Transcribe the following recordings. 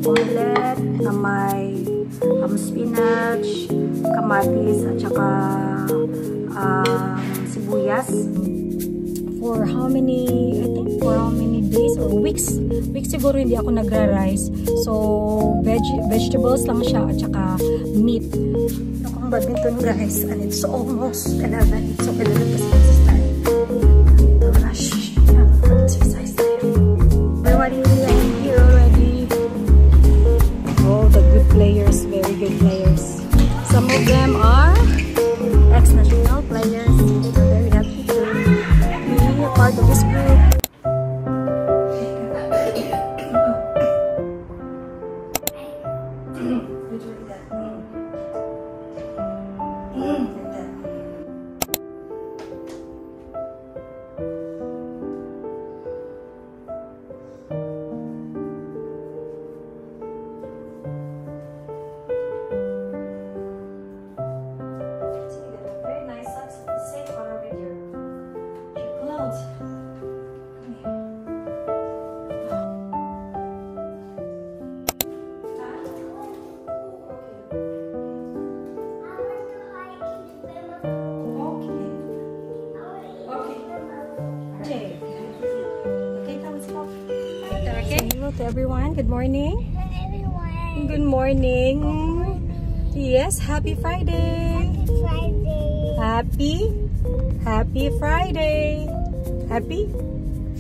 Omelette na may spinach, kamatis, at saka sibuyas. For how many, I think for how many days or weeks siguro hindi ako nagra-rice. So, vegetables lang siya at saka meat. Akong badminton guys, and it's almost 11. So, 11 kasi mag-start. Ito, rush. Exercise tayo. Everybody, I'm here already. Oh, the good players, very good players. Some of them are ex-national players. Very happy to be a part of this group. Hello to everyone. Good morning. Hello everyone. Good morning. Yes, happy Friday. Happy Happy Friday. Happy?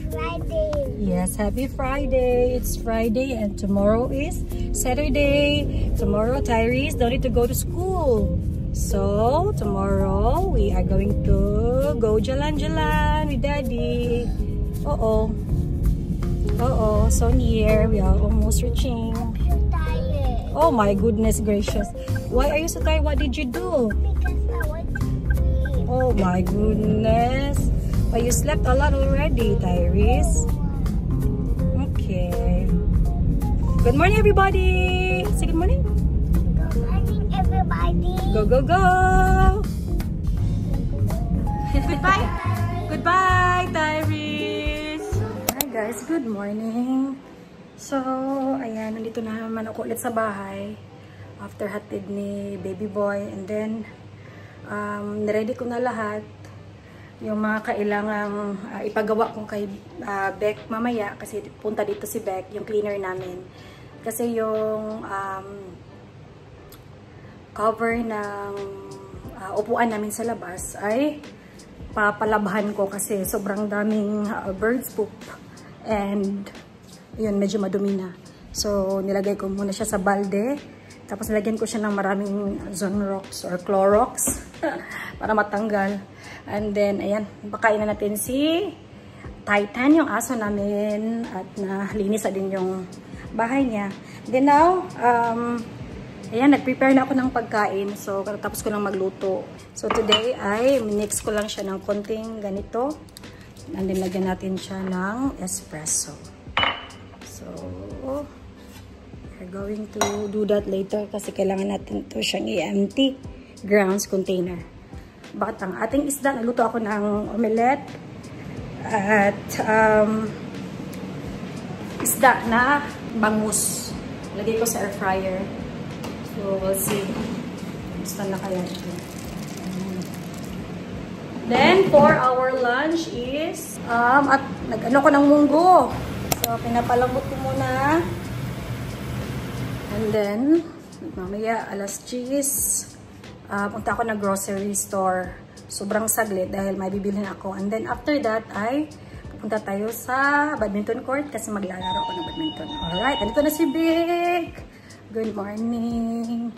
Friday. Yes, happy Friday. It's Friday and tomorrow is Saturday. Tomorrow, Tyrese don't need to go to school. So, tomorrow we are going to go jalan-jalan with Daddy. Uh-oh. Uh-oh, so near. We are almost reaching. I'm so tired. Oh my goodness gracious. Why are you so tired? What did you do? Because I want to sleep. Oh my goodness. But you slept a lot already, Tyrese. Okay. Good morning, everybody. Say good morning. Good morning everybody. Go, go, go. Goodbye. Goodbye, Tyrese. Hi guys, good morning. So, ayan, nandito na naman ako ulit sa bahay after hatid ni baby boy, and then niready ko na lahat yung mga kailangang ipagawa ko kay Beck mamaya kasi punta dito si Beck, yung cleaner namin. Kasi yung cover ng upuan namin sa labas ay papalabhan ko kasi sobrang daming birds poop and yun, medyo madumi na. So, nilagay ko muna siya sa balde. Tapos, nilagyan ko siya ng maraming Zonrox or Clorox para matanggal. And then, ayan, pakain na natin si Titan, yung aso namin. At nalinis na din yung bahay niya. Then now, ayan, nag-prepare na ako ng pagkain. So, tapos ko lang magluto. So, today ay minix ko lang siya ng konting ganito. And then, lagyan natin siya ng espresso. So, we're going to do that later kasi kailangan natin to siyang i-empty grounds container. Bakit ang ating isda, nagluto ako ng omelette at isda na bangus. Lagay ko sa air fryer. So, we'll see. Gusto na kaya ito. Then, for our lunch is, at nag-ano ko ng munggo. So, pinapalambot ko muna. And then, mamaya, alas 10, punta ako na grocery store. Sobrang saglit dahil may bibilhin ako. And then, after that, ay pupunta tayo sa badminton court kasi maglalaro ako ng badminton. Alright, andito na si Vic. Good morning.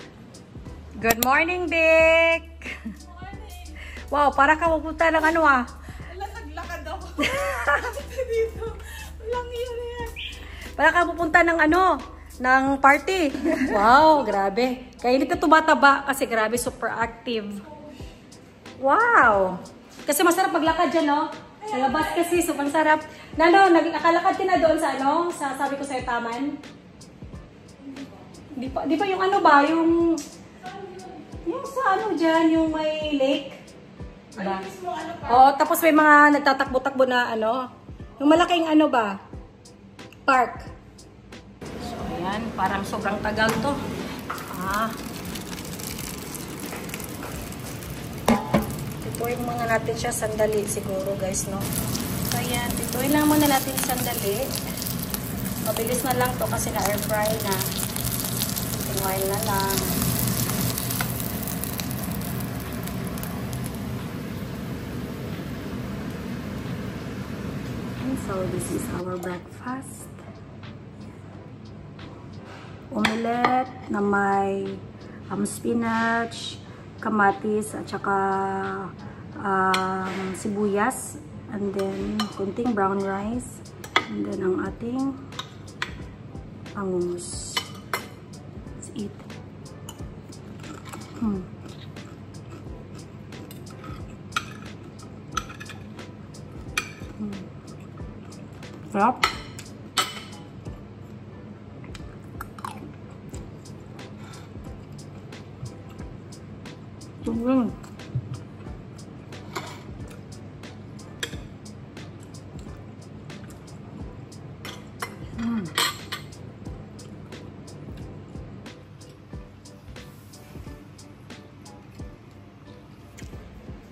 Good morning, Vic. Wow, para ka pupunta ng ano ah. Naglakad ako. Dito. Walang yan. Para ka pupunta ng ano, ng party. Wow, grabe. Kaya hindi ka tumataba kasi grabe, super active. Wow. Kasi masarap maglakad dyan, no? Sa labas kasi, super sarap. Nano, nakalakad ka na doon sa ano, sa sabi ko sa'yo, Taman? Di ba yung ano ba, yung sa ano dyan, yung may lake? Diba? Oo, tapos may mga nagtatakbo-takbo na ano, yung malaking ano ba? Park. Ayan, parang sobrang tagal to. Tituin muna natin siya sandali siguro guys, no? So ayan, tituin lang muna natin sandali. Mabilis na lang to kasi na air fry na. While na lang. And so this is our breakfast. Omelette na may spinach, kamatis at saka sibuyas, and then kunting brown rice, and then ang ating bangus. Let's eat. Sarap.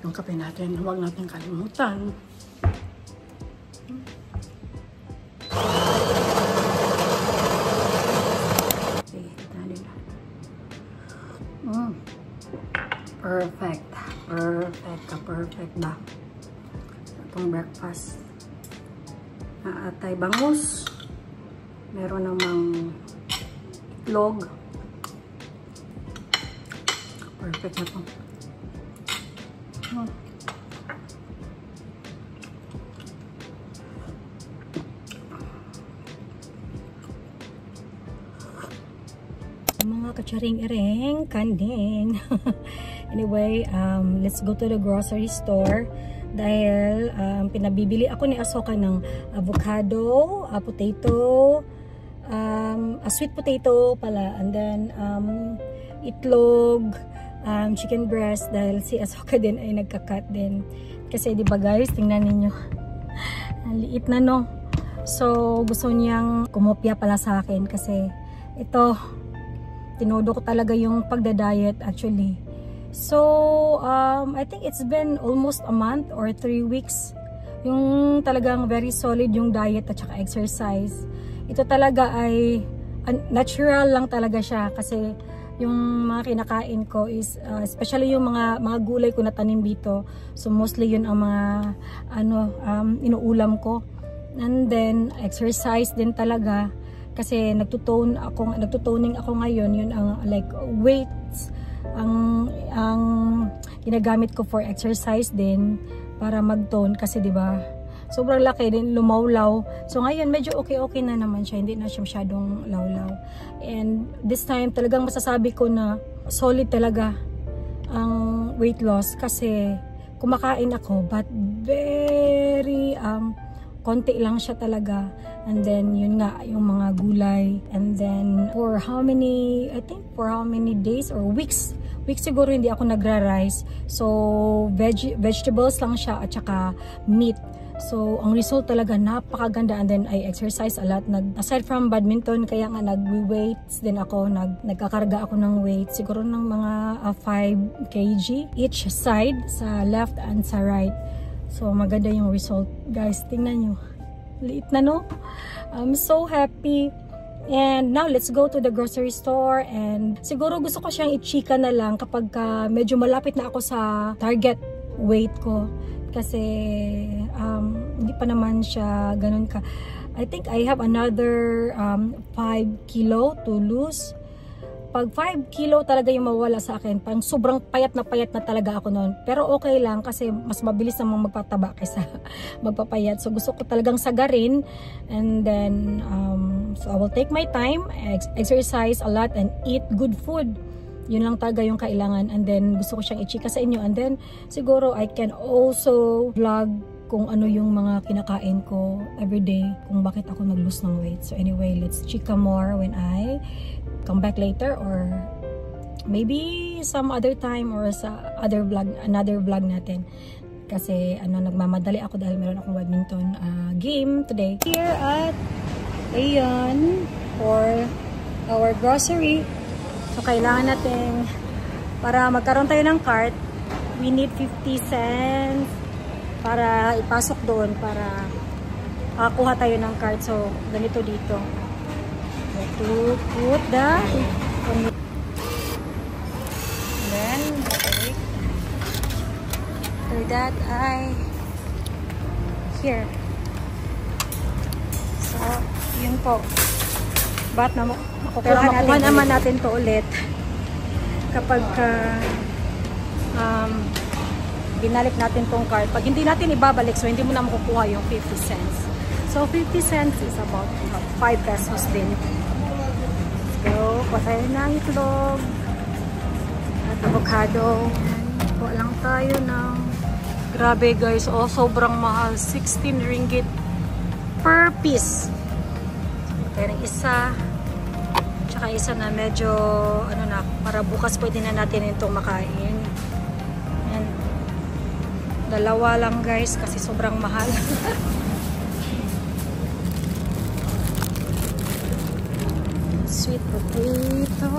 Yung kape natin, huwag natin kalimutan. Okay, natin. Perfect. Perfect ba? Itong breakfast. Atay bangus. Meron namang itlog. Perfect na to. Mga kacharing-ereng kanding. Anyway, let's go to the grocery store dahil pinabibili ako ni Asoka ng avocado, potato, sweet potato pala, and then itlog, chicken breast dahil si Asoka din ay nagka-cut din. Kasi di ba guys, tingnan ninyo. Ang liit na, no? So, gusto niyang kumopya pala sa akin kasi ito, tinodo ko talaga yung pagda-diet actually. So, I think it's been almost a month or 3 weeks. Yung talagang very solid yung diet at saka exercise. Ito talaga ay natural lang talaga siya kasi yung mga kinakain ko is especially yung mga gulay ko na tanim dito. So mostly yun ang mga inuulam ko. And then exercise din talaga kasi nagtutoning ako ngayon. Yun ang like weights ang ginagamit ko for exercise din para mag-tone kasi 'di ba? Sobrang laki din, lumawlaw. So ngayon medyo okay na naman siya, hindi na siya masyadong lawlaw. And this time talagang masasabi ko na solid talaga ang weight loss kasi kumakain ako but very konti lang siya talaga. And then yun nga yung mga gulay, and then for how many days or weeks siguro hindi ako nagra-rice. So vegetables lang siya at saka meat. So, ang result talaga napakaganda, and then I exercise a lot. Aside from badminton, kaya nga nag-weights din ako, nagkakarga ako ng weight, siguro ng mga 5 kg each side, sa left and sa right. So, maganda yung result. Guys, tingnan nyo. Liit na, no? I'm so happy. And now, let's go to the grocery store, and siguro gusto ko siyang i-chika na lang kapag medyo malapit na ako sa target weight ko. Kasi hindi pa naman siya ganun ka. I think I have another 5 kilo to lose. Pag 5 kilo talaga yung mawala sa akin, pang sobrang payat na talaga ako noon. Pero okay lang kasi mas mabilis namang magpataba kaysa magpapayat. So gusto ko talagang sagarin, and then so I will take my time, exercise a lot, and eat good food. Yun lang talaga yung kailangan, and then gusto ko siyang i-chika sa inyo, and then siguro I can also vlog kung ano yung mga kinakain ko everyday, kung bakit ako nag-lose ng weight. So anyway, let's chika more when I come back later, or maybe some other time, or sa another vlog natin. Kasi nagmamadali ako dahil meron akong badminton game today. Here at Aeon for for grocery. So, kailangan natin, para magkaroon tayo ng cart, we need 50 cents para ipasok doon, para kuha tayo ng cart. So, ganito dito. To put the... then, okay. After that, here. So, yun po. But makukuha naman natin to ulit kapag binalik natin tong card. Pag hindi natin ibabalik, so hindi mo na makukuha yung 50 cents. So, 50 cents is about 5 pesos din. So, patay na ang itlog at avocado. Kuha lang tayo ng grabe guys. Oh, sobrang mahal. 16 ringgit per piece. Patay ng isa. Tsaka isa na medyo ano na, para bukas pwede na natin itong makain. Yan. Dalawa lang guys kasi sobrang mahal. Sweet potato.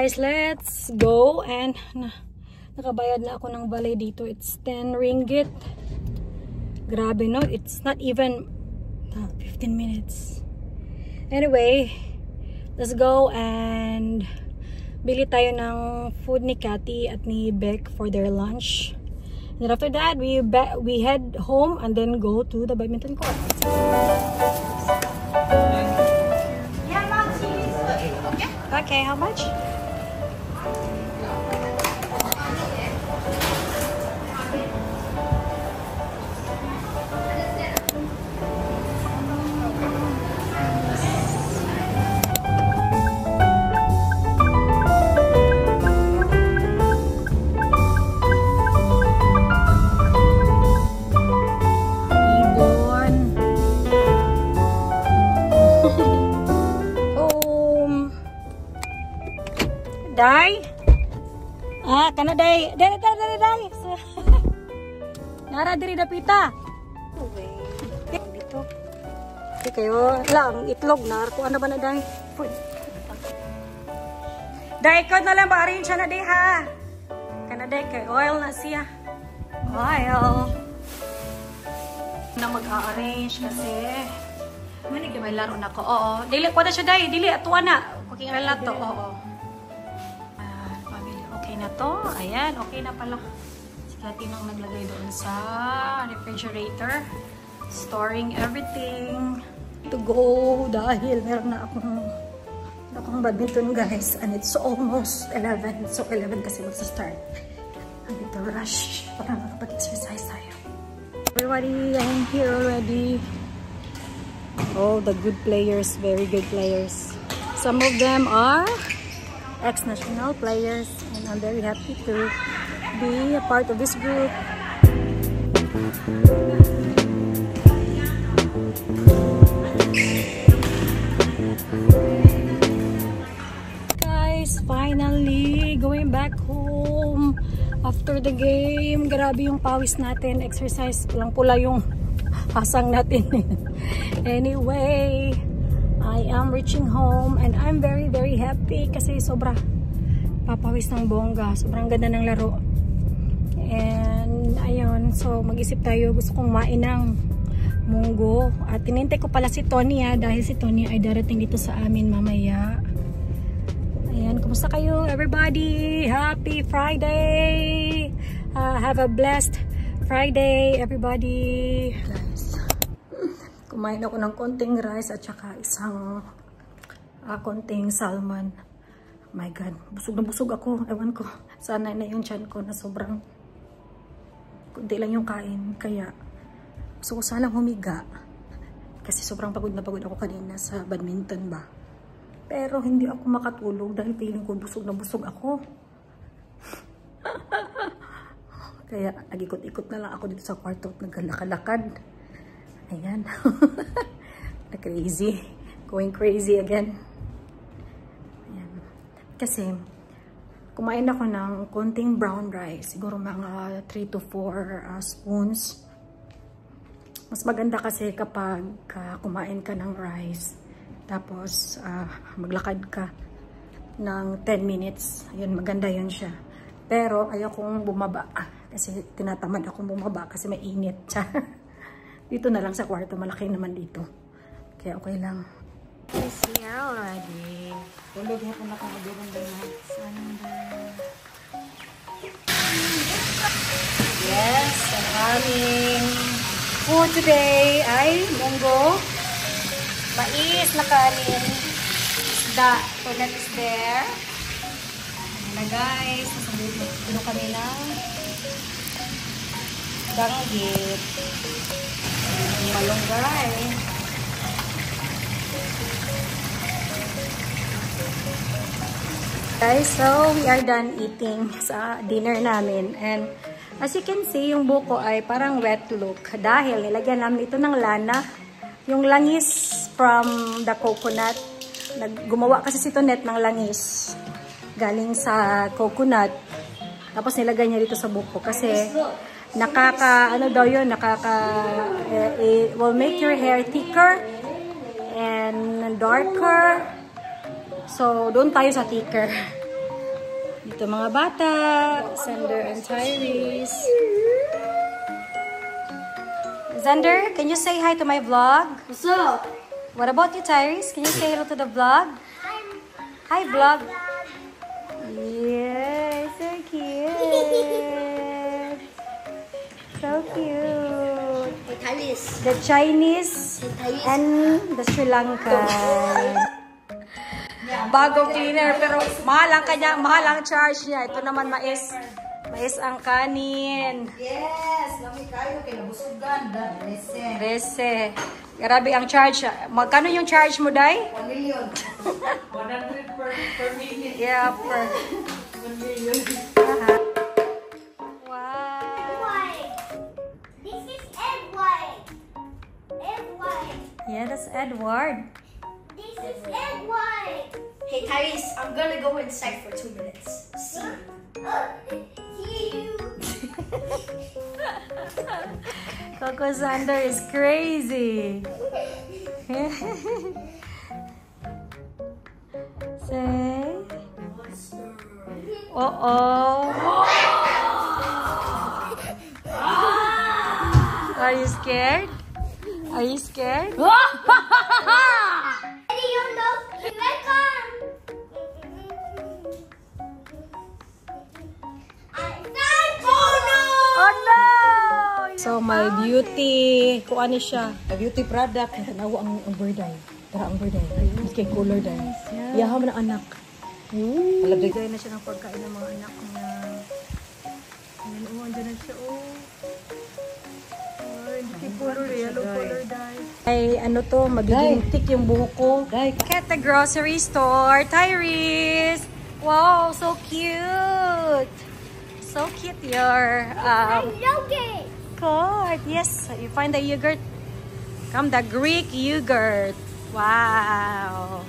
Guys, let's go. And nakabayad na ako ng balay dito. It's 10 ringgit. Grabe, no? It's not even 15 minutes. Anyway, let's go and bili tayo ng food ni Cathy at ni Beck for their lunch. And then after that, we head home and then go to the badminton court. Okay, how much? Day? Kana day. Day. Nara diri dapita. Dito. Di kayo lang itlog na ko ano ba na day? Food. Day ko na lang ba arrange na day ha. Kana day kay oil na siya. Oil. Na mag-arrange kasi manig may laro na ko. Oo. Dili ko na siya day. Dili atuwa na. Cooking ala to. Oo. Na to. Ayan, okay na pala. Si Cathy nang naglagay doon sa refrigerator. Storing everything. To go dahil meron na akong badminton guys. And it's almost 11. So 11 kasi magsa-start. Hindi to rush para makapag-exercise tayo. Everybody, I'm here already. Oh, the good players, very good players. Some of them are ex-national players, and I'm very happy to be a part of this group. Guys, finally going back home after the game. Grabe yung pawis natin, exercise lang pula yung hasang natin. Anyway, I am reaching home and I'm very happy kasi sobra papawis ng bongga. Sobrang ganda ng laro. And ayun, so mag-isip tayo. Gusto kong main ng munggo. At tinintay ko pala si Tony dahil si Tony ay darating dito sa amin mamaya. Ayan, kumusta kayo everybody? Happy Friday! Have a blessed Friday everybody! Guys, kumain ako ng konting rice at saka isang konting salmon. Oh my God, busog na busog ako. Ewan ko, sana na yung tiyan ko na sobrang kunti lang yung kain. Kaya gusto ko sanang humiga kasi sobrang pagod na pagod ako kanina sa badminton ba. Pero hindi ako makatulog dahil feeling ko busog na busog ako. Kaya nag-ikot-ikot na lang ako dito sa kwarto at naglalakad. Ayan. Na-crazy. Going crazy again. Ayan. Kasi kumain ako ng konting brown rice. Siguro mga 3 to 4 spoons. Mas maganda kasi kapag kumain ka ng rice. Tapos maglakad ka ng 10 minutes. Ayun, maganda yun siya. Pero ayaw kong bumaba. Kasi tinatamad akong bumaba kasi may init. Dito na lang sa kwarto. Malaki naman dito. Kaya okay lang. It's here already. Tulog na kung nakagabiran ba na. Yes, ang aming food today ay munggo, mais na kanin, isda, tulad is there. Ayan na guys, nasabuno kami ng danggit, malunggay. Guys, so we are done eating sa dinner namin and as you can see, yung buko ay parang wet look dahil nilagyan namin ito ng lana, yung langis from the coconut. Gumawa kasi si Tonet ng langis galing sa coconut, tapos nilagay niya dito sa buko kasi nakaka, ano daw yun, it will make your hair thicker and darker. So, doon tayo sa thicker. Dito mga bata, Xander and Tyrese. Xander, can you say hi to my vlog? What's up? What about you, Tyrese? Can you say hello to the vlog? Hi, vlog. Yes, so cute. So cute. Hey, Tyrese. The Chinese and the Sri Lankan. Bagong cleaner, pero mahal ang charge niya. Ito naman mais ang kanin. Yes, lami kayo kay nabusugan da Rese. Grabe ang charge. Magkano yung charge mo, Day? 1 million. 100 per minute. Yeah, per 1 million. Wow. White. This is Edward. Edward. Yeah, that's Edward. This is Edward. Hey Tyrese, I'm gonna go inside for 2 minutes. See you. See you. Coco Xander is crazy. Say. Uh-oh. Are you scared? Are you scared? Ready, you know? Here I come. Oh no! So my beauty, kung ano siya? A beauty product. Tanawa ang birday. Tara ang birday. Mas kay color day. Yaha mo ng anak. Alabday. Bigay na siya ng pagkain ng mga anak niya. Puro yellow color dye. Ay, ano to, magiging thick yung buhok ko. At the grocery store, Tyrese! Wow, so cute! So cute your Yogurt. cart. Yes, you find the yogurt. Come, the Greek yogurt. Wow!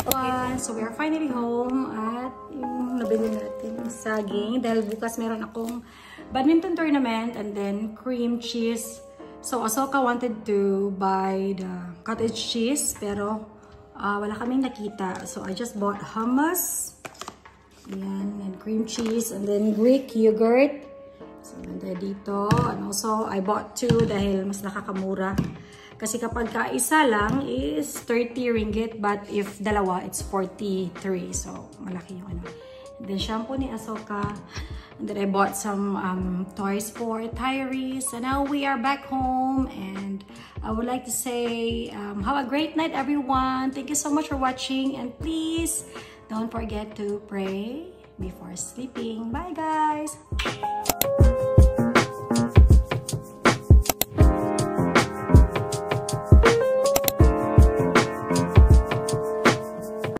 Okay, so we are finally home at yung nabili natin yung saging dahil bukas meron akong badminton tournament and then cream cheese. So Ahsoka wanted to buy the cottage cheese pero wala kaming nakita. So I just bought hummus. Ayan, and cream cheese and then Greek yogurt. So nandun dito. And also I bought 2 dahil mas nakakamura. Kasi kapag isa lang is 30 ringgit but if dalawa it's 43. So malaki yung ano. And then shampoo ni Ahsoka. And then I bought some toys for Tyrese. And now we are back home. And I would like to say, have a great night, everyone. Thank you so much for watching. And please, don't forget to pray before sleeping. Bye, guys.